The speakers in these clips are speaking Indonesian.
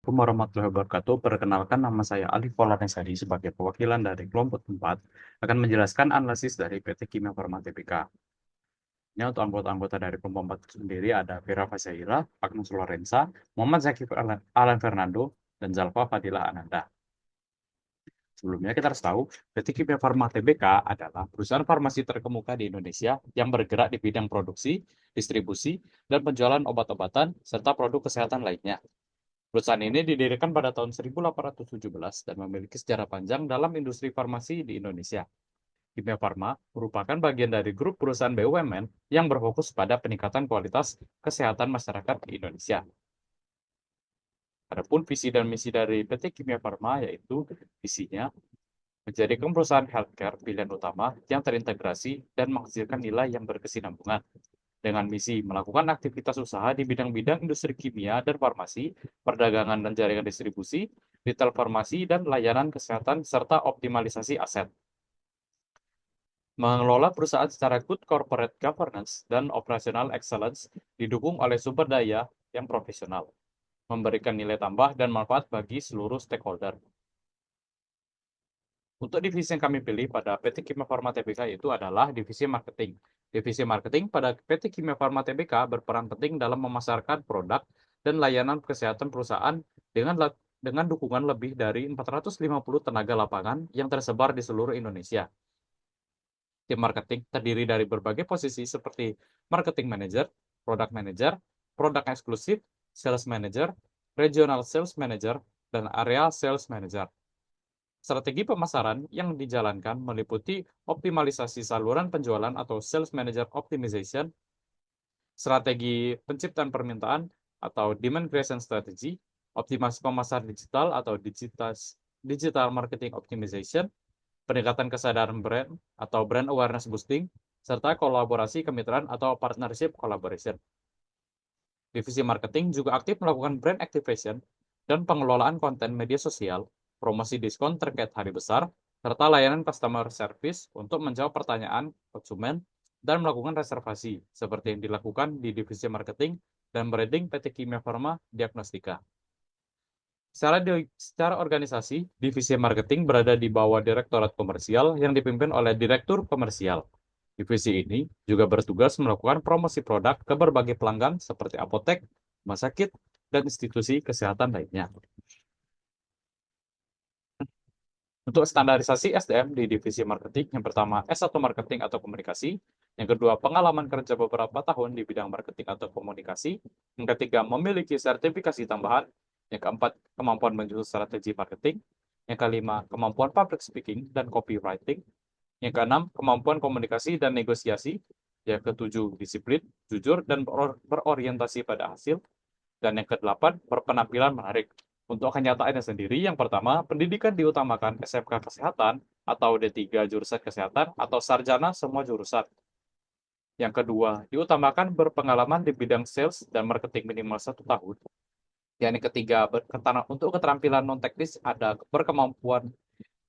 Assalamualaikum warahmatullahi wabarakatuh. Perkenalkan, nama saya Alif Polanesadi sebagai perwakilan dari kelompok 4 akan menjelaskan analisis dari PT Kimia Farma Tbk. Ini untuk anggota-anggota dari kelompok 4 itu sendiri ada Vera Fazaira, Agnes Lorenza, Muhammad Zaki Alan Fernando, dan Zalfa Fadila Ananda. Sebelumnya kita harus tahu, PT Kimia Farma Tbk adalah perusahaan farmasi terkemuka di Indonesia yang bergerak di bidang produksi, distribusi, dan penjualan obat-obatan serta produk kesehatan lainnya. Perusahaan ini didirikan pada tahun 1817 dan memiliki sejarah panjang dalam industri farmasi di Indonesia. Kimia Farma merupakan bagian dari grup perusahaan BUMN yang berfokus pada peningkatan kualitas kesehatan masyarakat di Indonesia. Adapun visi dan misi dari PT Kimia Farma yaitu visinya menjadikan perusahaan healthcare pilihan utama yang terintegrasi dan menghasilkan nilai yang berkesinambungan. Dengan misi melakukan aktivitas usaha di bidang-bidang industri kimia dan farmasi, perdagangan dan jaringan distribusi, retail farmasi, dan layanan kesehatan, serta optimalisasi aset. Mengelola perusahaan secara good corporate governance dan operational excellence didukung oleh sumber daya yang profesional, memberikan nilai tambah dan manfaat bagi seluruh stakeholder. Untuk divisi yang kami pilih pada PT Kimia Farma Tbk itu adalah divisi marketing. Divisi marketing pada PT Kimia Farma Tbk berperan penting dalam memasarkan produk dan layanan kesehatan perusahaan dengan dukungan lebih dari 450 tenaga lapangan yang tersebar di seluruh Indonesia. Tim marketing terdiri dari berbagai posisi seperti marketing manager, product eksklusif, sales manager, regional sales manager, dan area sales manager. Strategi pemasaran yang dijalankan meliputi optimalisasi saluran penjualan atau sales manager optimization, strategi penciptaan permintaan atau demand creation strategy, optimasi pemasar digital atau digital marketing optimization, peningkatan kesadaran brand atau brand awareness boosting, serta kolaborasi kemitraan atau partnership collaboration. Divisi marketing juga aktif melakukan brand activation dan pengelolaan konten media sosial, promosi diskon terkait hari besar, serta layanan customer service untuk menjawab pertanyaan konsumen dan melakukan reservasi, seperti yang dilakukan di divisi marketing dan branding PT Kimia Farma Diagnostika. Secara organisasi, divisi marketing berada di bawah Direktorat Komersial yang dipimpin oleh Direktur Komersial. Divisi ini juga bertugas melakukan promosi produk ke berbagai pelanggan seperti apotek, rumah sakit, dan institusi kesehatan lainnya. Untuk standarisasi SDM di divisi marketing, yang pertama S1 marketing atau komunikasi, yang kedua pengalaman kerja beberapa tahun di bidang marketing atau komunikasi, yang ketiga memiliki sertifikasi tambahan, yang keempat kemampuan menyusun strategi marketing, yang kelima kemampuan public speaking dan copywriting, yang keenam kemampuan komunikasi dan negosiasi, yang ketujuh disiplin, jujur, dan berorientasi pada hasil, dan yang kedelapan berpenampilan menarik. Untuk kenyataannya sendiri, yang pertama, pendidikan diutamakan SMK Kesehatan atau D3 jurusan kesehatan atau sarjana semua jurusan. Yang kedua, diutamakan berpengalaman di bidang sales dan marketing minimal 1 tahun. Yang ketiga, untuk keterampilan non-teknis ada berkemampuan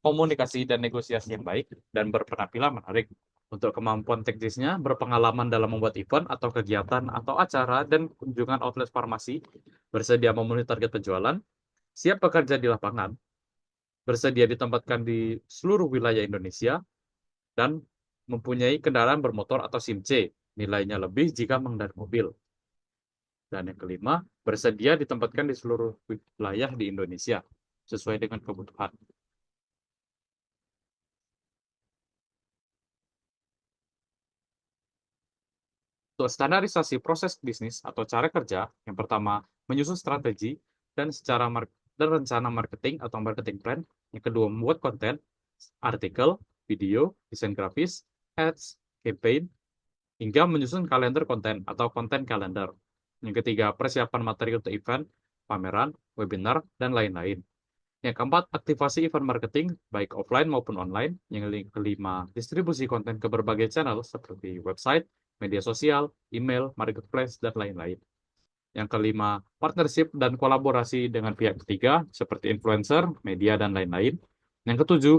komunikasi dan negosiasi yang baik dan berpenampilan menarik. Untuk kemampuan teknisnya, berpengalaman dalam membuat event atau kegiatan atau acara dan kunjungan outlet farmasi, bersedia memenuhi target penjualan, siap bekerja di lapangan, bersedia ditempatkan di seluruh wilayah Indonesia, dan mempunyai kendaraan bermotor atau SIM-C, nilainya lebih jika mengendarai mobil. Dan yang kelima, bersedia ditempatkan di seluruh wilayah di Indonesia, sesuai dengan kebutuhan. Untuk standarisasi proses bisnis atau cara kerja, yang pertama, menyusun strategi dan rencana marketing atau marketing plan. Yang kedua, membuat konten, artikel, video, desain grafis, ads, campaign, hingga menyusun kalender konten atau konten kalender. Yang ketiga, persiapan materi untuk event, pameran, webinar, dan lain-lain. Yang keempat, aktivasi event marketing, baik offline maupun online. Yang kelima, distribusi konten ke berbagai channel seperti website, media sosial, email, marketplace, dan lain-lain. Yang kelima, partnership dan kolaborasi dengan pihak ketiga seperti influencer, media, dan lain-lain. Yang ketujuh,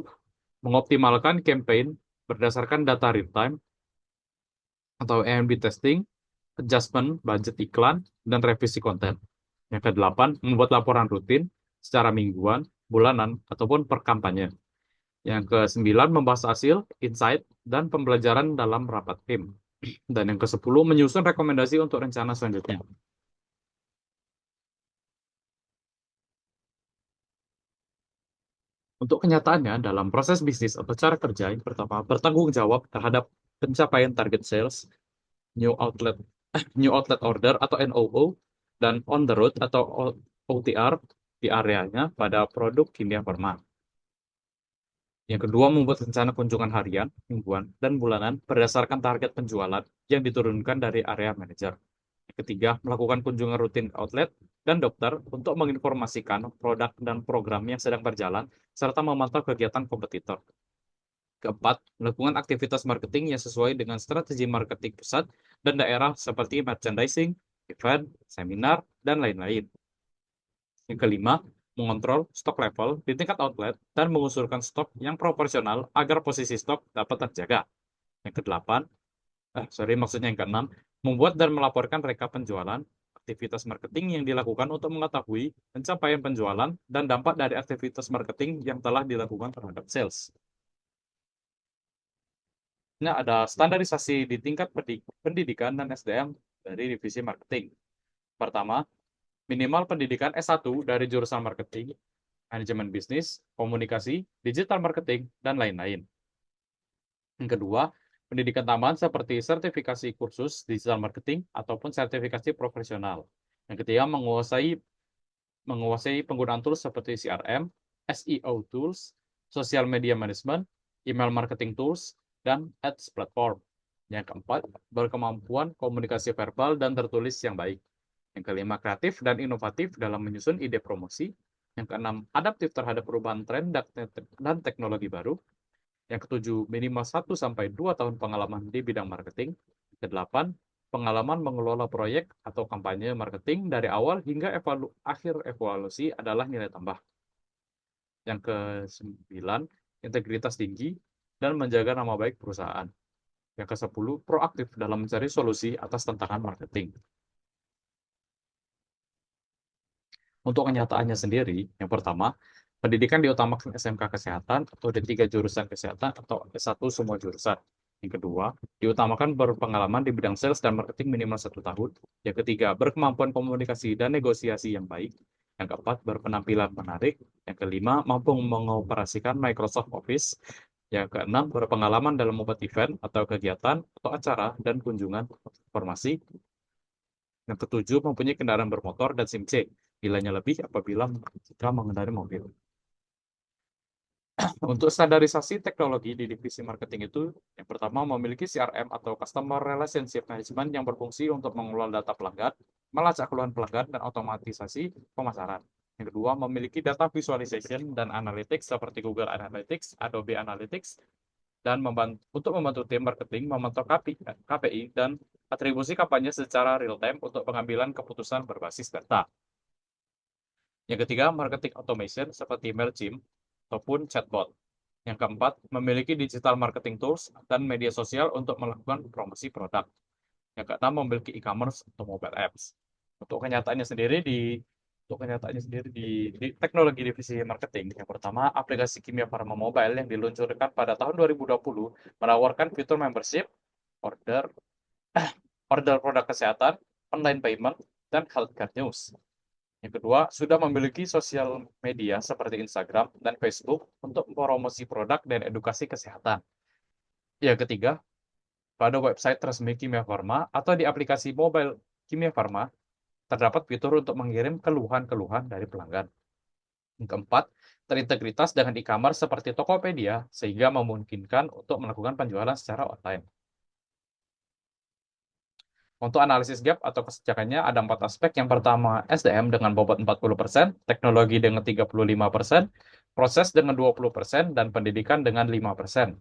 mengoptimalkan campaign berdasarkan data real-time atau A/B testing, adjustment budget iklan, dan revisi konten. Yang kedelapan, membuat laporan rutin secara mingguan, bulanan, ataupun per kampanye. Yang kesembilan, membahas hasil, insight, dan pembelajaran dalam rapat tim. Dan yang kesepuluh, menyusun rekomendasi untuk rencana selanjutnya. Untuk kenyataannya, dalam proses bisnis atau cara kerja, yang pertama, bertanggung jawab terhadap pencapaian target sales, new outlet, new outlet order atau NOO, dan on the road atau OTR di areanya pada produk kimia farma. Yang kedua, membuat rencana kunjungan harian, mingguan, dan bulanan berdasarkan target penjualan yang diturunkan dari area manajer. Yang ketiga, melakukan kunjungan rutin outlet dan dokter untuk menginformasikan produk dan program yang sedang berjalan, serta memantau kegiatan kompetitor. Keempat, melakukan aktivitas marketing yang sesuai dengan strategi marketing pusat dan daerah seperti merchandising, event, seminar, dan lain-lain. Yang kelima, mengontrol stok level di tingkat outlet dan mengusulkan stok yang proporsional agar posisi stok dapat terjaga. Yang kedelapan, maksudnya yang keenam, membuat dan melaporkan rekap penjualan, aktivitas marketing yang dilakukan untuk mengetahui pencapaian penjualan dan dampak dari aktivitas marketing yang telah dilakukan terhadap sales. Ini ada standarisasi di tingkat pendidikan dan SDM dari divisi marketing. Pertama, minimal pendidikan S1 dari jurusan marketing, manajemen bisnis, komunikasi, digital marketing, dan lain-lain. Yang kedua, pendidikan tambahan seperti sertifikasi kursus digital marketing ataupun sertifikasi profesional. Yang ketiga, menguasai penggunaan tools seperti CRM, SEO tools, social media management, email marketing tools, dan ads platform. Yang keempat, berkemampuan komunikasi verbal dan tertulis yang baik. Yang kelima, kreatif dan inovatif dalam menyusun ide promosi. Yang keenam, adaptif terhadap perubahan tren dan teknologi baru. Yang ketujuh, minimal 1-2 tahun pengalaman di bidang marketing. Yang kedelapan, pengalaman mengelola proyek atau kampanye marketing dari awal hingga akhir evaluasi adalah nilai tambah. Yang kesembilan, integritas tinggi dan menjaga nama baik perusahaan. Yang kesepuluh, proaktif dalam mencari solusi atas tantangan marketing. Untuk kenyataannya sendiri, yang pertama, pendidikan diutamakan SMK Kesehatan atau D3 jurusan kesehatan atau S1 semua jurusan. Yang kedua, diutamakan berpengalaman di bidang sales dan marketing minimal 1 tahun. Yang ketiga, berkemampuan komunikasi dan negosiasi yang baik. Yang keempat, berpenampilan menarik. Yang kelima, mampu mengoperasikan Microsoft Office. Yang keenam, berpengalaman dalam membuat event atau kegiatan atau acara dan kunjungan informasi. Yang ketujuh, mempunyai kendaraan bermotor dan SIM C. Nilainya lebih apabila jika mengendarai mobil. Untuk standarisasi teknologi di divisi marketing itu, yang pertama memiliki CRM atau Customer Relationship Management yang berfungsi untuk mengelola data pelanggan, melacak keluhan pelanggan, dan otomatisasi pemasaran. Yang kedua, memiliki data visualization dan analytics seperti Google Analytics, Adobe Analytics, dan untuk membantu tim marketing memantau KPI dan atribusi kampanye secara real-time untuk pengambilan keputusan berbasis data. Yang ketiga, marketing automation seperti MailChimp ataupun chatbot. Yang keempat, memiliki digital marketing tools dan media sosial untuk melakukan promosi produk. Yang keenam, memiliki e-commerce atau mobile apps. Untuk kenyataannya sendiri di teknologi divisi marketing, yang pertama, aplikasi Kimia Farma Mobile yang diluncurkan pada tahun 2020 menawarkan fitur membership, order, order produk kesehatan, online payment, dan healthcare news. Yang kedua, sudah memiliki sosial media seperti Instagram dan Facebook untuk promosi produk dan edukasi kesehatan. Yang ketiga, pada website resmi Kimia Farma atau di aplikasi mobile Kimia Farma, terdapat fitur untuk mengirim keluhan-keluhan dari pelanggan. Yang keempat, terintegritas dengan e-commerce seperti Tokopedia, sehingga memungkinkan untuk melakukan penjualan secara online. Untuk analisis gap atau kesejakannya ada 4 aspek. Yang pertama, SDM dengan bobot 40%, teknologi dengan 35%, proses dengan 20%, dan pendidikan dengan 5%.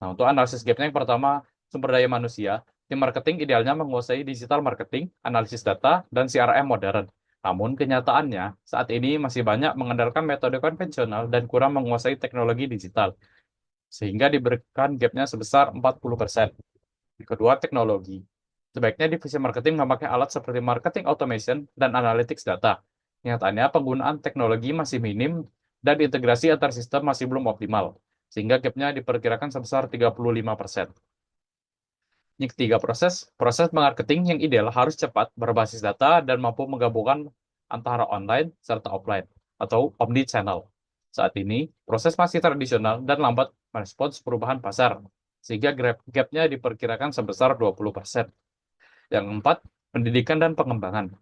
Nah, untuk analisis gapnya yang pertama, sumber daya manusia. Tim marketing idealnya menguasai digital marketing, analisis data, dan CRM modern. Namun, kenyataannya, saat ini masih banyak mengandalkan metode konvensional dan kurang menguasai teknologi digital, sehingga diberikan gapnya sebesar 40%. Kedua, teknologi. Sebaiknya divisi marketing memakai alat seperti marketing automation dan analytics data. Nyatanya, penggunaan teknologi masih minim dan integrasi antar sistem masih belum optimal, sehingga gapnya diperkirakan sebesar 35%. Yang ketiga, proses marketing yang ideal harus cepat, berbasis data, dan mampu menggabungkan antara online serta offline atau omni-channel. Saat ini, proses masih tradisional dan lambat merespons perubahan pasar, sehingga gap-nya diperkirakan sebesar 20%. Yang keempat, pendidikan dan pengembangan.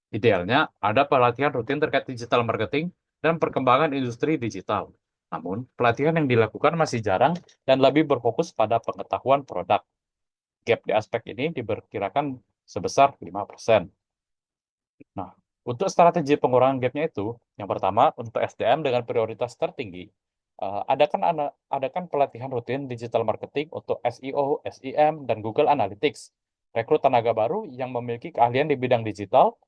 Idealnya, ada pelatihan rutin terkait digital marketing dan perkembangan industri digital. Namun, pelatihan yang dilakukan masih jarang dan lebih berfokus pada pengetahuan produk. Gap di aspek ini diperkirakan sebesar 5%. Nah, untuk strategi pengurangan gapnya itu, yang pertama, untuk SDM dengan prioritas tertinggi, adakan pelatihan rutin digital marketing untuk SEO, SEM, dan Google Analytics. Rekrut tenaga baru yang memiliki keahlian di bidang digital,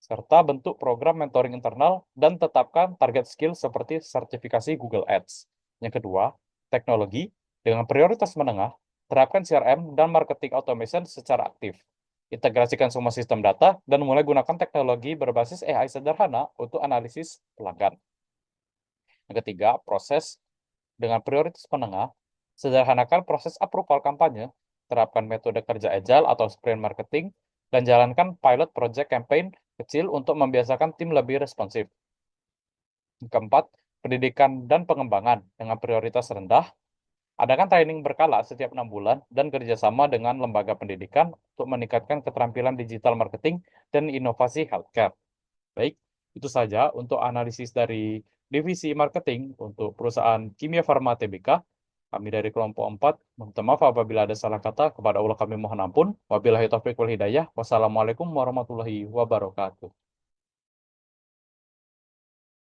serta bentuk program mentoring internal, dan tetapkan target skill seperti sertifikasi Google Ads. Yang kedua, teknologi dengan prioritas menengah, terapkan CRM dan marketing automation secara aktif. Integrasikan semua sistem data dan mulai gunakan teknologi berbasis AI sederhana untuk analisis pelanggan. Yang ketiga, proses dengan prioritas menengah, sederhanakan proses approval kampanye, terapkan metode kerja agile atau sprint marketing, dan jalankan pilot project campaign kecil untuk membiasakan tim lebih responsif. Yang keempat, pendidikan dan pengembangan dengan prioritas rendah, adakan training berkala setiap 6 bulan dan kerjasama dengan lembaga pendidikan untuk meningkatkan keterampilan digital marketing dan inovasi healthcare. Baik, itu saja untuk analisis dari divisi marketing untuk perusahaan Kimia Farma Tbk. Kami dari kelompok 4 meminta maaf apabila ada salah kata. Kepada Allah kami mohon ampun. Wabillahi taufiq wal hidayah. Wassalamualaikum warahmatullahi wabarakatuh.